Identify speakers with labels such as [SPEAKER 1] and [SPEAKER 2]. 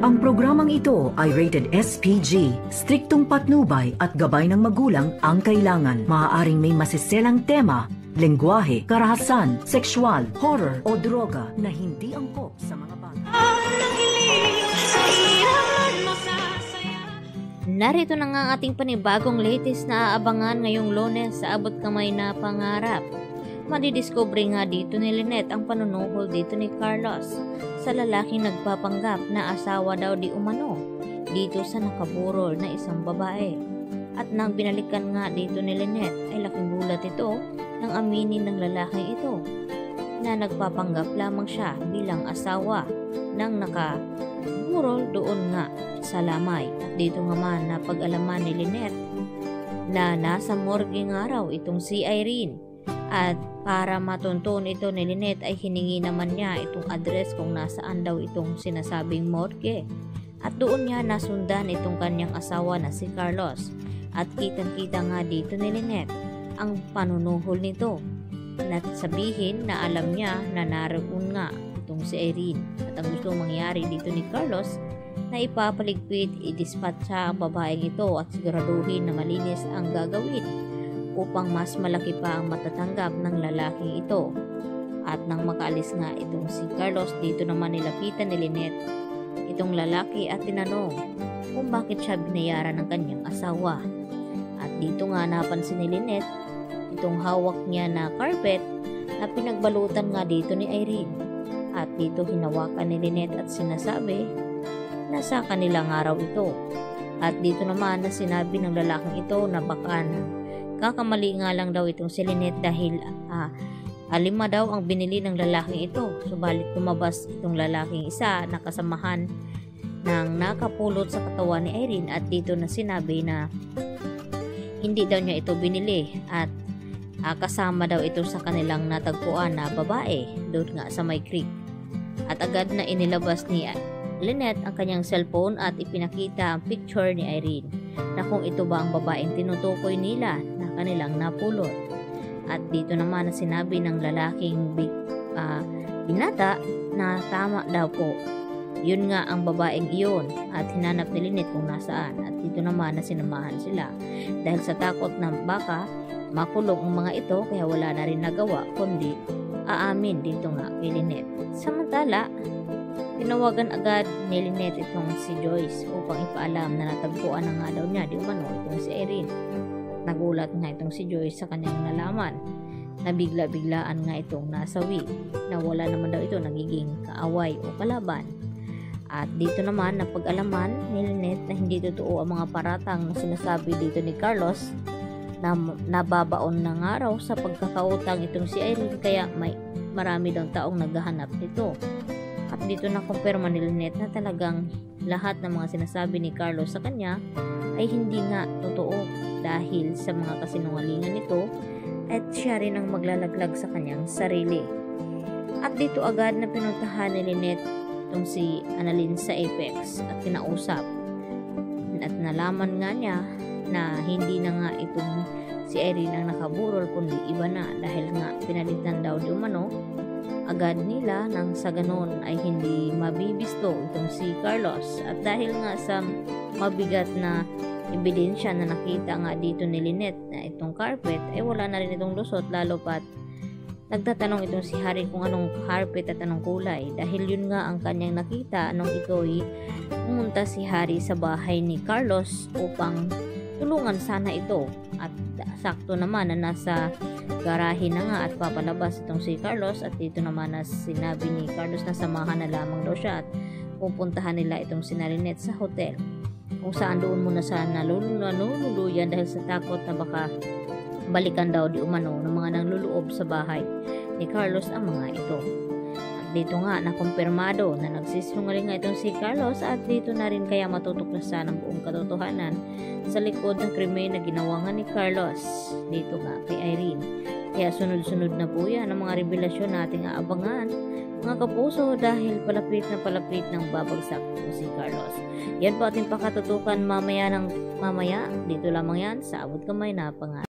[SPEAKER 1] Ang programang ito ay rated SPG. Striktong patnubay at gabay ng magulang ang kailangan. Maaaring may masiselang tema, lengguwahe, karahasan, sexual, horror o droga na hindi angkop sa mga bata.
[SPEAKER 2] Narito na nga ang ating panibagong latest na aabangan ngayong Lunes sa Abot Kamay na Pangarap. Madidiscover nga dito ni Lynette ang panunuhol dito ni Carlos sa lalaking nagpapanggap na asawa daw di umano dito sa nakaburol na isang babae. At nang binalikan nga dito ni Lynette ay laking gulat ito nang aminin ng lalaking ito na nagpapanggap lamang siya bilang asawa ng nakaburol doon nga sa Lamay. At dito nga man na pag-alaman ni Lynette na nasa morgue nga raw itong si Irene. At para matunton ito ni Lynette ay hiningi naman niya itong address kung nasaan daw itong sinasabing morgue. At doon niya nasundan itong kanyang asawa na si Carlos. At kitang-kita nga dito ni Lynette ang panunuhol nito. At sabihin na alam niya na naroon nga itong si Irene. At ang gusto mangyari dito ni Carlos na ipapaligpit, i-dispatcha ang babaeng ito at siguraduhin na malinis ang gagawin upang mas malaki pa ang matatanggap ng lalaking ito. At nang makaalis nga itong si Carlos, dito naman nilapitan ni Lynette itong lalaki at tinanong kung bakit siya binayaran ng kanyang asawa. At dito nga napansin ni Lynette itong hawak niya na carpet na pinagbalutan nga dito ni Irene. At dito hinawakan ni Lynette at sinasabi na sa kanilang araw ito. At dito naman na sinabi ng lalaking ito na baka kakamali nga lang daw itong si Lynette dahil 5 daw ang binili ng lalaking ito. Subalit lumabas itong lalaking isa na kasamahan ng nakapulot sa katawan ni Irene. At dito na sinabi na hindi daw niya ito binili at kasama daw ito sa kanilang natagpuan na babae doon nga sa may creek. At agad na inilabas ni Lynette ang kanyang cellphone at ipinakita ang picture ni Irene na kung ito ba ang babaeng tinutukoy nila na kanilang napulot. At dito naman na sinabi ng lalaking binata na tama daw po, yun nga ang babaeng iyon. At hinanap ni Lynette kung nasaan. At dito naman na sinamahan sila dahil sa takot na baka makulong ang mga ito, kaya wala na rin nagawa kundi aamin dito nga kay Lynette. Samantala, tinawagan agad ni Lynette itong si Joyce upang ipaalam na natagpuan na nga daw niya di umano itong si Irene. Nagulat nga itong si Joyce sa kanyang nalaman na bigla-biglaan nga itong nasawi, na wala naman daw ito nagiging kaaway o kalaban. At dito naman napag-alaman ni Lynette na hindi totoo ang mga paratang na sinasabi dito ni Carlos na nababaon na nga raw sa pagkakautang itong si Irene, kaya may marami daw taong naghahanap nito. At dito na kumpirma ni Lynette na talagang lahat ng mga sinasabi ni Carlos sa kanya ay hindi nga totoo dahil sa mga kasinungalingan nito at siya rin ang maglalaglag sa kanyang sarili. At dito agad na pinuntahan ni Lynette itong si Annalyn sa Apex at kinausap. At nalaman nga niya na hindi na nga itong si Irene ang nakaburol kundi iba na dahil nga pinalitan daw di umano agad nila nang sa ganon ay hindi mabibisto itong si Carlos. At dahil nga sa mabigat na ebidensya na nakita nga dito ni Lynette na itong carpet ay wala na rin itong lusot, lalo pat nagtatanong itong si Harry kung anong carpet at anong kulay dahil yun nga ang kanyang nakita nung ito'y pumunta si Harry sa bahay ni Carlos upang tulungan sana ito. At sakto naman na nasa garahe na nga at papalabas itong si Carlos. At dito naman na sinabi ni Carlos na samahan na lamang daw siya at pupuntahan nila itong si Lynette sa hotel kung saan doon muna sa naluluyan dahil sa takot na baka balikan daw di umano ng mga nangluloob sa bahay ni Carlos ang mga ito. At dito nga nakumpirmado na nagsisinungaling nga itong si Carlos at dito na rin kaya matutuklasan ang buong katotohanan sa likod ng krimen na ginawa nga ni Carlos dito nga kay Irene. Kaya sunod-sunod na po yan ang mga revelasyon nating aabangan mga kapuso dahil palapit na palapit ng babagsak ito si Carlos. Yan po ating pakatutukan mamaya dito lamang yan sa Abot Kamay na Pangarap.